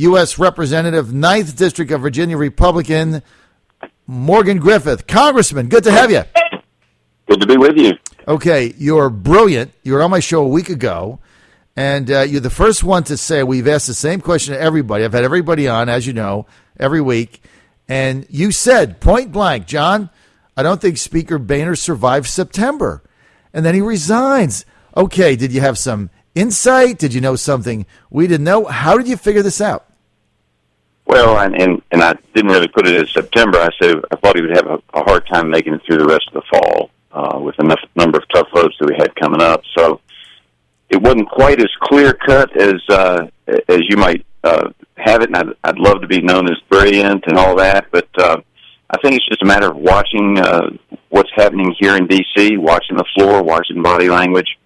U.S. Representative, 9th District of Virginia, Republican, Morgan Griffith. Congressman, good to have you. Good to be with you. Okay, you're brilliant. You were on my show a week ago, and you're the first one to say, we've asked the same question to everybody. I've had everybody on, as you know, every week, and you said, point blank, John, I don't think Speaker Boehner survived September. And then he resigns. Okay, did you have some insight? Did you know something we didn't know? How did you figure this out? Well, and I didn't really put it in September. I said I thought he would have a hard time making it through the rest of the fall with enough number of tough votes that we had coming up. So it wasn't quite as clear cut as you might have it. And I'd love to be known as brilliant and all that, but I think it's just a matter of watching what's happening here in D.C., watching the floor, watching body language.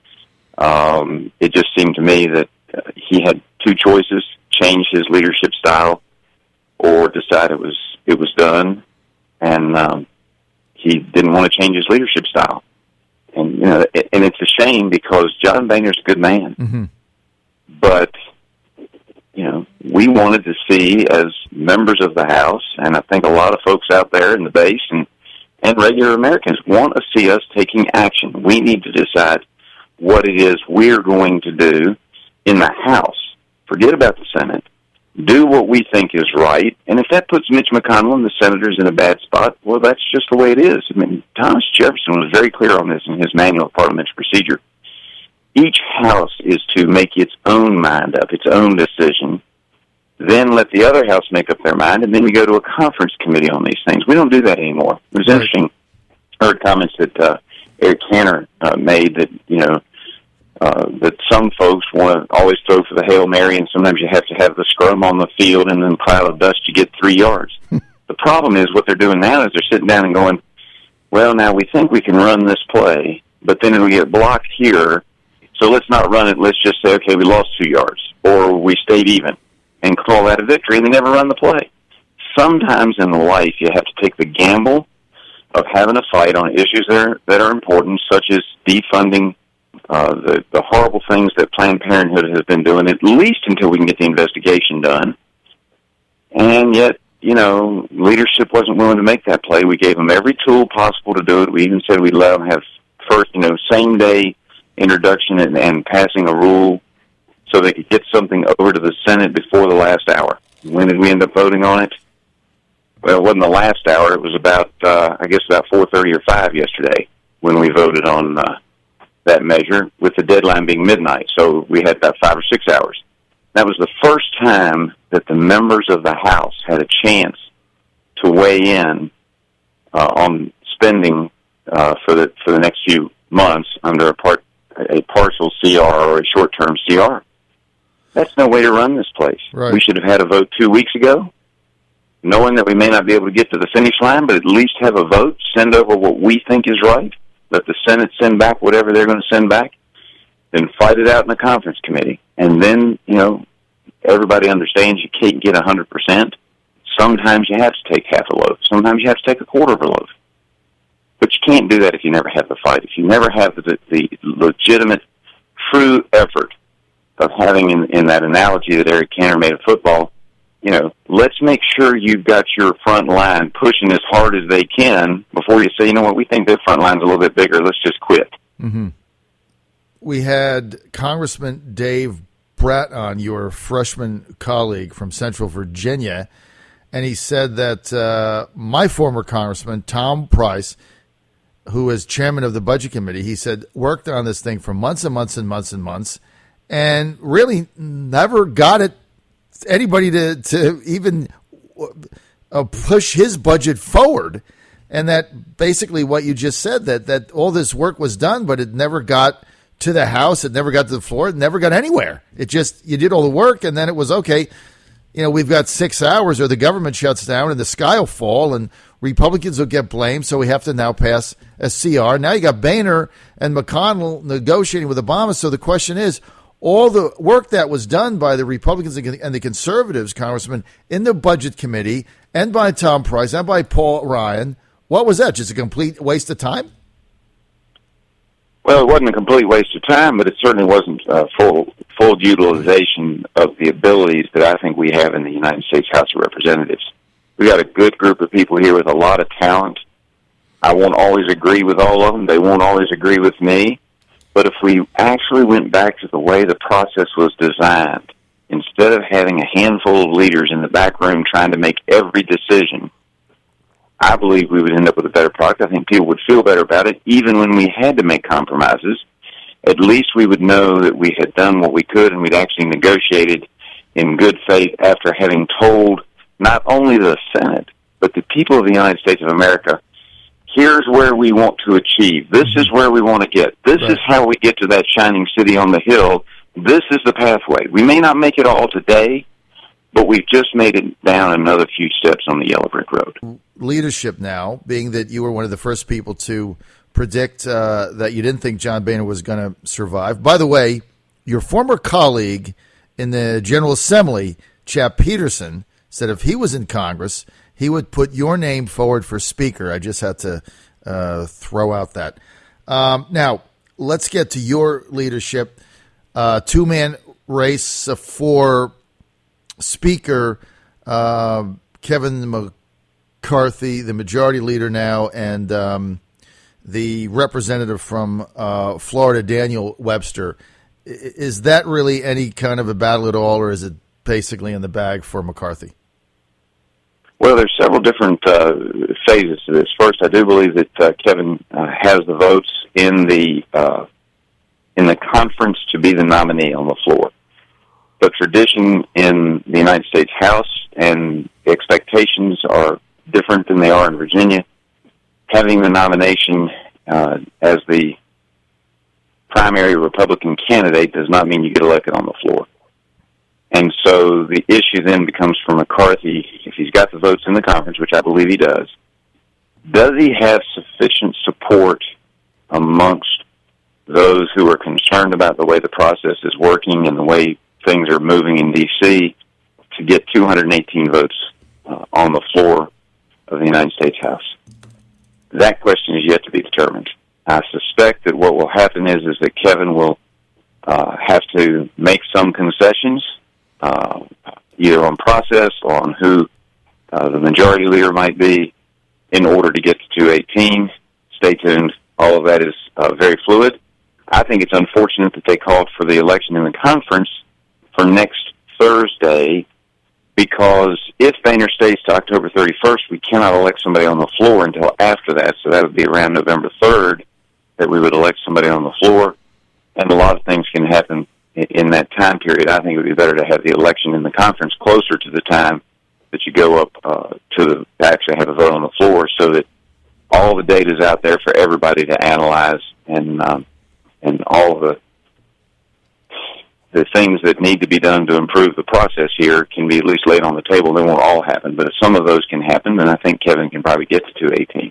It just seemed to me that he had two choices: change his leadership style, or decide it was done. And he didn't want to change his leadership style. And and it's a shame because John Boehner's a good man. Mm-hmm. But we wanted to see, as members of the House, and I think a lot of folks out there in the base and regular Americans want to see us taking action. We need to decide what it is we're going to do in the House. Forget about the Senate. Do what we think is right. And if that puts Mitch McConnell and the senators in a bad spot, well, that's just the way it is. I mean, Thomas Jefferson was very clear on this in his Manual of Parliamentary Procedure. Each House is to make its own mind up, its own decision, then let the other House make up their mind, and then you go to a conference committee on these things. We don't do that anymore. It was interesting. I heard comments that Eric Cantor made that, that some folks want to always throw for the Hail Mary, and sometimes you have to have the scrum on the field, and then cloud of dust, you get 3 yards. The problem is what they're doing now is they're sitting down and going, well, now we think we can run this play, but then it'll get blocked here, so let's not run it. Let's just say, okay, we lost 2 yards, or we stayed even, and call that a victory, and they never run the play. Sometimes in life you have to take the gamble of having a fight on issues that are important, such as defunding the horrible things that Planned Parenthood has been doing, at least until we can get the investigation done. And yet, leadership wasn't willing to make that play. We gave them every tool possible to do it. We even said we'd let them have first, same-day introduction and passing a rule so they could get something over to the Senate before the last hour. When did we end up voting on it? Well, it wasn't the last hour. It was about 4:30 or 5 yesterday when we voted on that measure, with the deadline being midnight. So we had about 5 or 6 hours. That was the first time that the members of the House had a chance to weigh in on spending for the next few months under a partial CR or a short-term CR. That's no way to run this place. Right. We should have had a vote 2 weeks ago, knowing that we may not be able to get to the finish line, but at least have a vote, send over what we think is right, let the Senate send back whatever they're going to send back, then fight it out in the conference committee. And then, everybody understands you can't get 100%. Sometimes you have to take half a loaf. Sometimes you have to take a quarter of a loaf. But you can't do that if you never have the fight, if you never have the legitimate, true effort of having, in that analogy that Eric Cantor made of football, let's make sure you've got your front line pushing as hard as they can before you say, we think their front line's a little bit bigger, let's just quit. Mm-hmm. We had Congressman Dave Bratt on, your freshman colleague from Central Virginia, and he said that my former congressman, Tom Price, who is chairman of the Budget Committee, he said worked on this thing for months and months and months and months, and really never got anybody to even push his budget forward. And that basically what you just said, that all this work was done, but it never got to the House, it never got to the floor, it never got anywhere. It just, you did all the work, and then it was, okay, we've got 6 hours or the government shuts down and the sky will fall and Republicans will get blamed, so we have to now pass a CR. Now you got Boehner and McConnell negotiating with Obama, so the question is, all the work that was done by the Republicans and the conservatives, Congressman, in the Budget Committee and by Tom Price and by Paul Ryan, what was that? Just a complete waste of time? Well, it wasn't a complete waste of time, but it certainly wasn't full utilization of the abilities that I think we have in the United States House of Representatives. We got a good group of people here with a lot of talent. I won't always agree with all of them. They won't always agree with me. But if we actually went back to the way the process was designed, instead of having a handful of leaders in the back room trying to make every decision, I believe we would end up with a better product. I think people would feel better about it. Even when we had to make compromises, at least we would know that we had done what we could and we'd actually negotiated in good faith after having told not only the Senate, but the people of the United States of America, here's where we want to achieve. This is where we want to get. This is how we get to that shining city on the hill. This is the pathway. We may not make it all today, but we've just made it down another few steps on the yellow brick road. Leadership now, being that you were one of the first people to predict that you didn't think John Boehner was going to survive. By the way, your former colleague in the General Assembly, Chap Peterson, said if he was in Congress, he would put your name forward for Speaker. I just had to throw out that. Now, let's get to your leadership. Two-man race for Speaker, Kevin McCarthy, the majority leader now, and the representative from Florida, Daniel Webster. Is that really any kind of a battle at all, or is it basically in the bag for McCarthy? Well, there's several different phases to this. First, I do believe that Kevin has the votes in the conference to be the nominee on the floor. The tradition in the United States House and expectations are different than they are in Virginia. Having the nomination as the primary Republican candidate does not mean you get elected on the floor. And so the issue then becomes for McCarthy, if he's got the votes in the conference, which I believe he does he have sufficient support amongst those who are concerned about the way the process is working and the way things are moving in D.C. to get 218 votes on the floor of the United States House? That question is yet to be determined. I suspect that what will happen is that Kevin will have to make some concessions, either on process or on who the majority leader might be in order to get to 218. Stay tuned. All of that is very fluid. I think it's unfortunate that they called for the election in the conference for next Thursday, because if Boehner stays to October 31st, we cannot elect somebody on the floor until after that. So that would be around November 3rd that we would elect somebody on the floor. And a lot of things can happen in that time period. I think it would be better to have the election in the conference closer to the time that you go up to actually have a vote on the floor, so that all the data is out there for everybody to analyze, and all of the things that need to be done to improve the process here can be at least laid on the table. They won't all happen, but if some of those can happen, then I think Kevin can probably get to 218.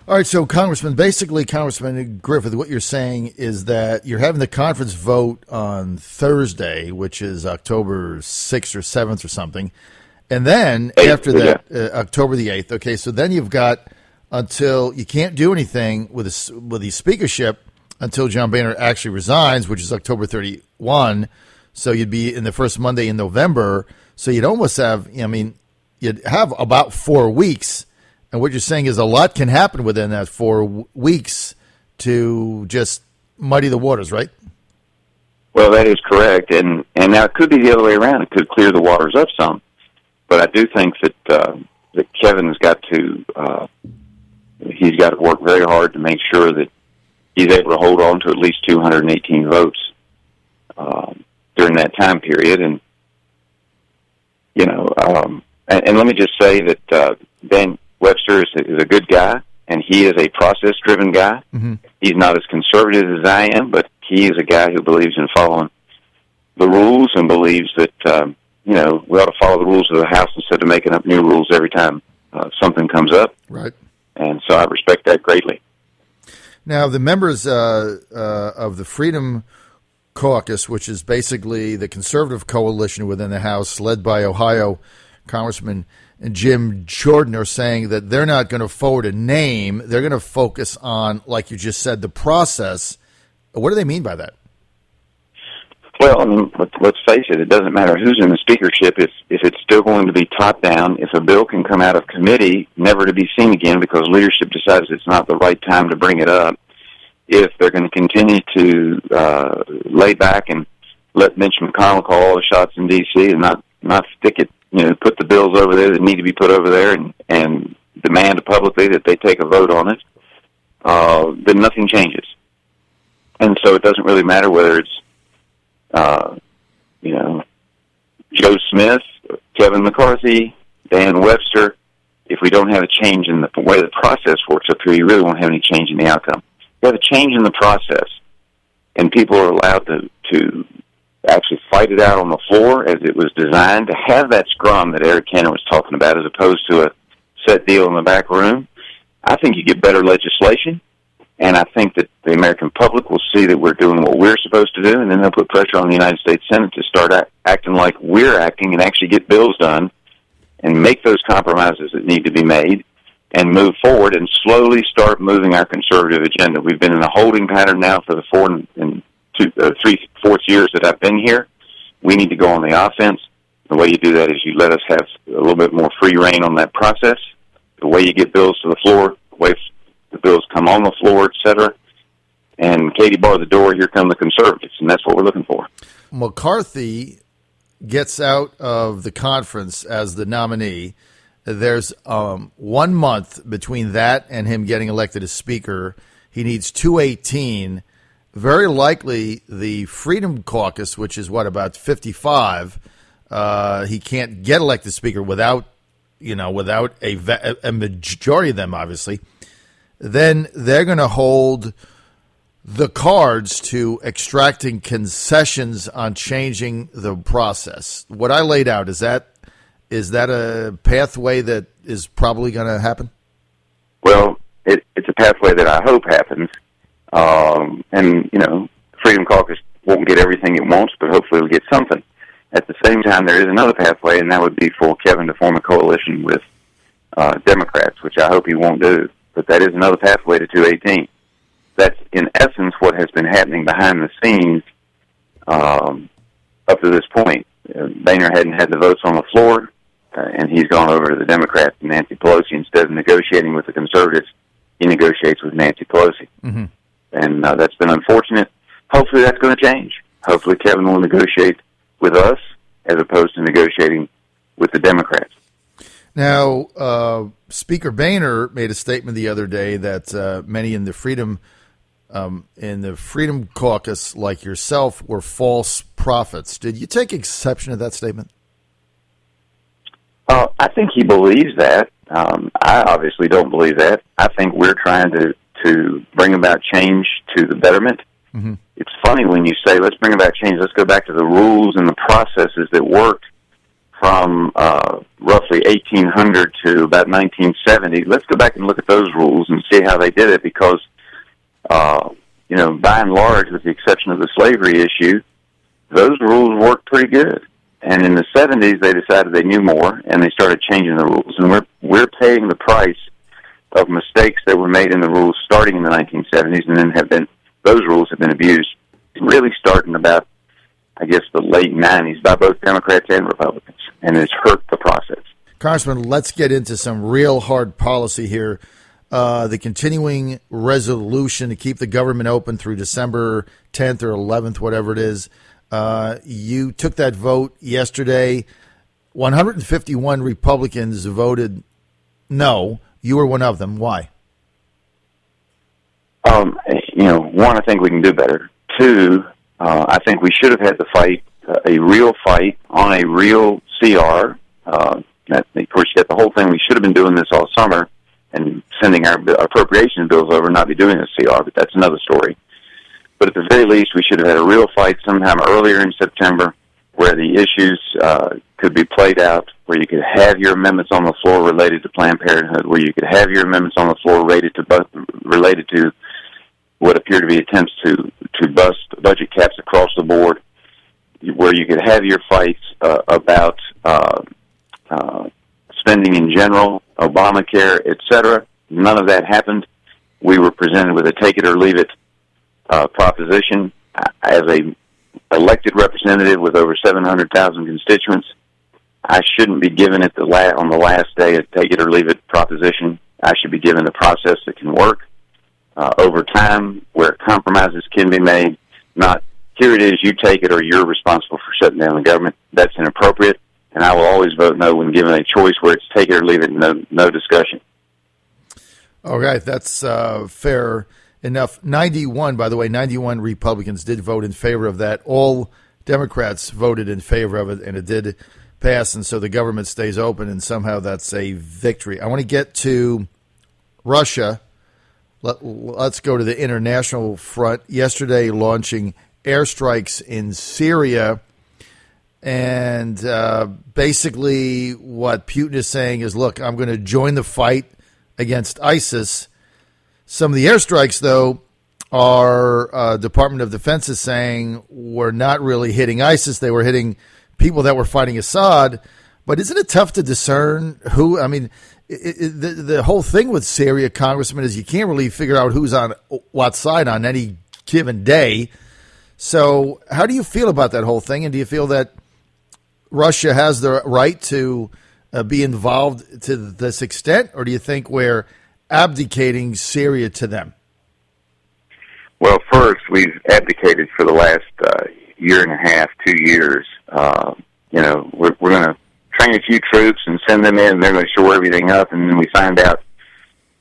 All right, so Congressman Griffith, what you're saying is that you're having the conference vote on Thursday, which is October 6th or 7th or something, and then after that, October the 8th. Okay, so then you've got until you can't do anything with the speakership until John Boehner actually resigns, which is October 31. So you'd be in the first Monday in November. So you'd almost have, you'd have about 4 weeks. And what you're saying is a lot can happen within that 4 weeks to just muddy the waters, right? Well, that is correct. And now it could be the other way around. It could clear the waters up some. But I do think that Kevin's got to he's got to work very hard to make sure that he's able to hold on to at least 218 votes during that time period. And and let me just say that Dan Webster is a good guy, and he is a process-driven guy. Mm-hmm. He's not as conservative as I am, but he is a guy who believes in following the rules and believes that we ought to follow the rules of the House instead of making up new rules every time something comes up. Right. And so I respect that greatly. Now, the members of the Freedom Caucus, which is basically the conservative coalition within the House, led by Ohio Congressman Jim Jordan, are saying that they're not going to forward a name. They're going to focus on, like you just said, the process. What do they mean by that? Well, I mean, let's face it. It doesn't matter who's in the speakership if it's still going to be top down. If a bill can come out of committee, never to be seen again because leadership decides it's not the right time to bring it up. If they're going to continue to lay back and let Mitch McConnell call all the shots in D.C. and not stick it, put the bills over there that need to be put over there and demand publicly that they take a vote on it, then nothing changes. And so it doesn't really matter whether it's Joe Smith, Kevin McCarthy, Dan Webster. If we don't have a change in the way the process works up here, you really won't have any change in the outcome. You have a change in the process, and people are allowed to actually fight it out on the floor as it was designed, to have that scrum that Eric Cantor was talking about as opposed to a set deal in the back room. I think you get better legislation. And I think that the American public will see that we're doing what we're supposed to do, and then they'll put pressure on the United States Senate to start acting like we're acting and actually get bills done and make those compromises that need to be made and move forward and slowly start moving our conservative agenda. We've been in a holding pattern now for the 3/4 years that I've been here. We need to go on the offense. The way you do that is you let us have a little bit more free reign on that process. The way you get bills to the floor, the way the bills come on the floor, et cetera. And Katie barred the door, here come the conservatives, and that's what we're looking for. McCarthy gets out of the conference as the nominee. There's 1 month between that and him getting elected as Speaker. He needs 218. Very likely the Freedom Caucus, which is about 55, he can't get elected Speaker without a majority of them, obviously. Then they're going to hold the cards to extracting concessions on changing the process. What I laid out, is that a pathway that is probably going to happen? Well, it's a pathway that I hope happens. And, Freedom Caucus won't get everything it wants, but hopefully it'll get something. At the same time, there is another pathway, and that would be for Kevin to form a coalition with Democrats, which I hope he won't do. But that is another pathway to 218. That's, in essence, what has been happening behind the scenes up to this point. Boehner hadn't had the votes on the floor, and he's gone over to the Democrats and Nancy Pelosi. Instead of negotiating with the conservatives, he negotiates with Nancy Pelosi. Mm-hmm. And that's been unfortunate. Hopefully that's going to change. Hopefully Kevin will negotiate with us as opposed to negotiating with the Democrats. Now, Speaker Boehner made a statement the other day that many in the Freedom Caucus, like yourself, were false prophets. Did you take exception to that statement? I think he believes that. I obviously don't believe that. I think we're trying to bring about change to the betterment. Mm-hmm. It's funny when you say, let's bring about change, let's go back to the rules and the processes that worked from roughly 1800 to about 1970. Let's go back and look at those rules and see how they did it because, by and large, with the exception of the slavery issue, those rules worked pretty good. And in the 70s, they decided they knew more, and they started changing the rules. And we're paying the price of mistakes that were made in the rules starting in the 1970s, and then those rules have been abused, really starting about, I guess, the late 90s by both Democrats and Republicans, and it's hurt the process. Congressman, let's get into some real hard policy here. The continuing resolution to keep the government open through December 10th or 11th, whatever it is. You took that vote yesterday. 151 Republicans voted no. You were one of them. Why? One, I think we can do better. Two, I think we should have had to fight a real fight on a real CR. Of course, you got the whole thing. We should have been doing this all summer and sending our appropriation bills over and not be doing a CR, but that's another story. But at the very least, we should have had a real fight sometime earlier in September where the issues could be played out, where you could have your amendments on the floor related to Planned Parenthood, where you could have your amendments on the floor related to what appear to be attempts to bust budget caps across the board, where you could have your fights about spending in general, Obamacare, etc. None of that happened. We were presented with a take-it-or-leave-it proposition. As a elected representative with over 700,000 constituents, I shouldn't be given it on the last day a take-it-or-leave-it proposition. I should be given a process that can work over time, where compromises can be made, not here it is, you take it, or you're responsible for shutting down the government. That's inappropriate, and I will always vote no when given a choice where it's take it or leave it, no discussion. All right, that's fair enough. 91 Republicans did vote in favor of that. All Democrats voted in favor of it, and it did pass, and so the government stays open, and somehow that's a victory. I want to get to Russia. Let's go to the international front. Yesterday, launching airstrikes in Syria, and basically what Putin is saying is, look, I'm going to join the fight against ISIS. Some of the airstrikes, though, our Department of Defense is saying were not really hitting ISIS. They were hitting people that were fighting Assad. But isn't it tough to discern who? I mean, the whole thing with Syria, Congressman, is you can't really figure out who's on what side on any given day. So how do you feel about that whole thing? And do you feel that Russia has the right to be involved to this extent? Or do you think we're abdicating Syria to them? Well, first, we've abdicated for the last year and a half, 2 years. We're going to train a few troops and send them in, and they're going to shore everything up, and then we find out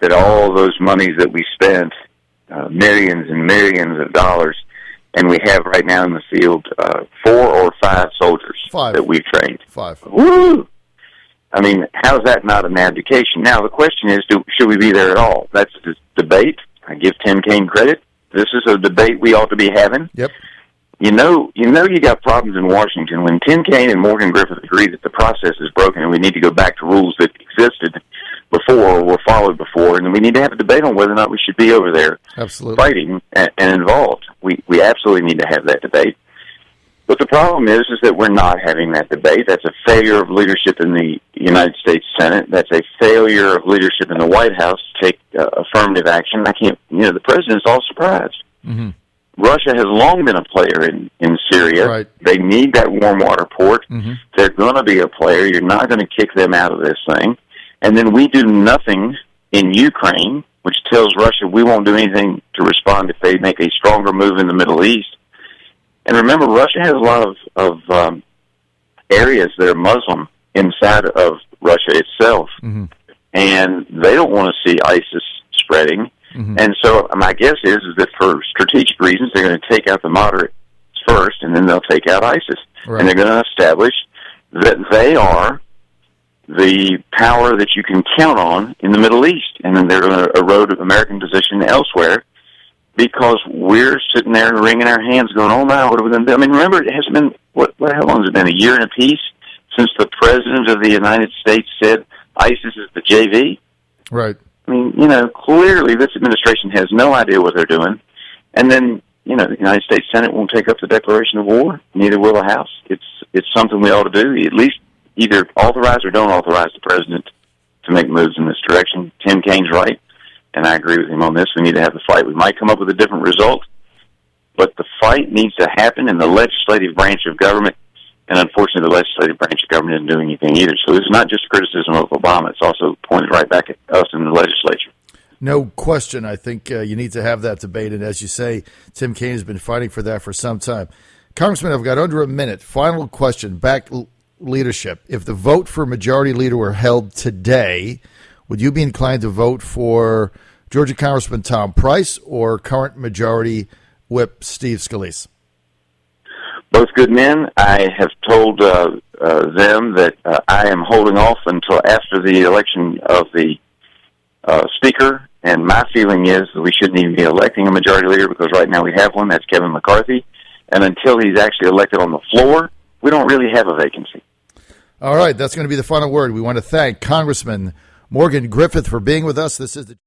that all those monies that we spent, millions and millions of dollars, and we have right now in the field 4 or 5 soldiers that we've trained. 5. Woo! I mean, how's that not an abdication? Now, the question is, should we be there at all? That's the debate. I give Tim Kaine credit. This is a debate we ought to be having. Yep. You got problems in Washington when Tim Kaine and Morgan Griffith agree that the process is broken and we need to go back to rules that existed before or were followed before, and we need to have a debate on whether or not we should be over there fighting and involved. We absolutely need to have that debate. But the problem is that we're not having that debate. That's a failure of leadership in the United States Senate. That's a failure of leadership in the White House to take affirmative action. The president's all surprised. Mm-hmm. Russia has long been a player in Syria. Right. They need that warm water port. Mm-hmm. They're going to be a player. You're not going to kick them out of this thing. And then we do nothing in Ukraine, which tells Russia we won't do anything to respond if they make a stronger move in the Middle East. And remember, Russia has a lot of areas that are Muslim inside of Russia itself. Mm-hmm. And they don't want to see ISIS spreading. Mm-hmm. And so my guess is that for strategic reasons, they're going to take out the moderates first, and then they'll take out ISIS. Right. And they're going to establish that they are the power that you can count on in the Middle East. And then they're going to erode American position elsewhere because we're sitting there wringing our hands going, oh, my, what are we going to do? I mean, remember, it hasn't been, how long has it been, a year and a piece since the President of the United States said ISIS is the JV? Right. I mean, clearly this administration has no idea what they're doing. And then, the United States Senate won't take up the declaration of war. Neither will the House. It's something we ought to do. At least either authorize or don't authorize the president to make moves in this direction. Tim Kaine's right, and I agree with him on this. We need to have the fight. We might come up with a different result, but the fight needs to happen in the legislative branch of government. And unfortunately, the legislative branch of government isn't doing anything either. So it's not just criticism of Obama. It's also pointed right back at us in the legislature. No question. I think you need to have that debate. And as you say, Tim Kaine has been fighting for that for some time. Congressman, I've got under a minute. Final question. Back leadership. If the vote for majority leader were held today, would you be inclined to vote for Georgia Congressman Tom Price or current majority whip Steve Scalise? Both good men. I have told them that I am holding off until after the election of the Speaker, and my feeling is that we shouldn't even be electing a majority leader because right now we have one, that's Kevin McCarthy, and until he's actually elected on the floor, we don't really have a vacancy. All right, that's going to be the final word. We want to thank Congressman Morgan Griffith for being with us. This is the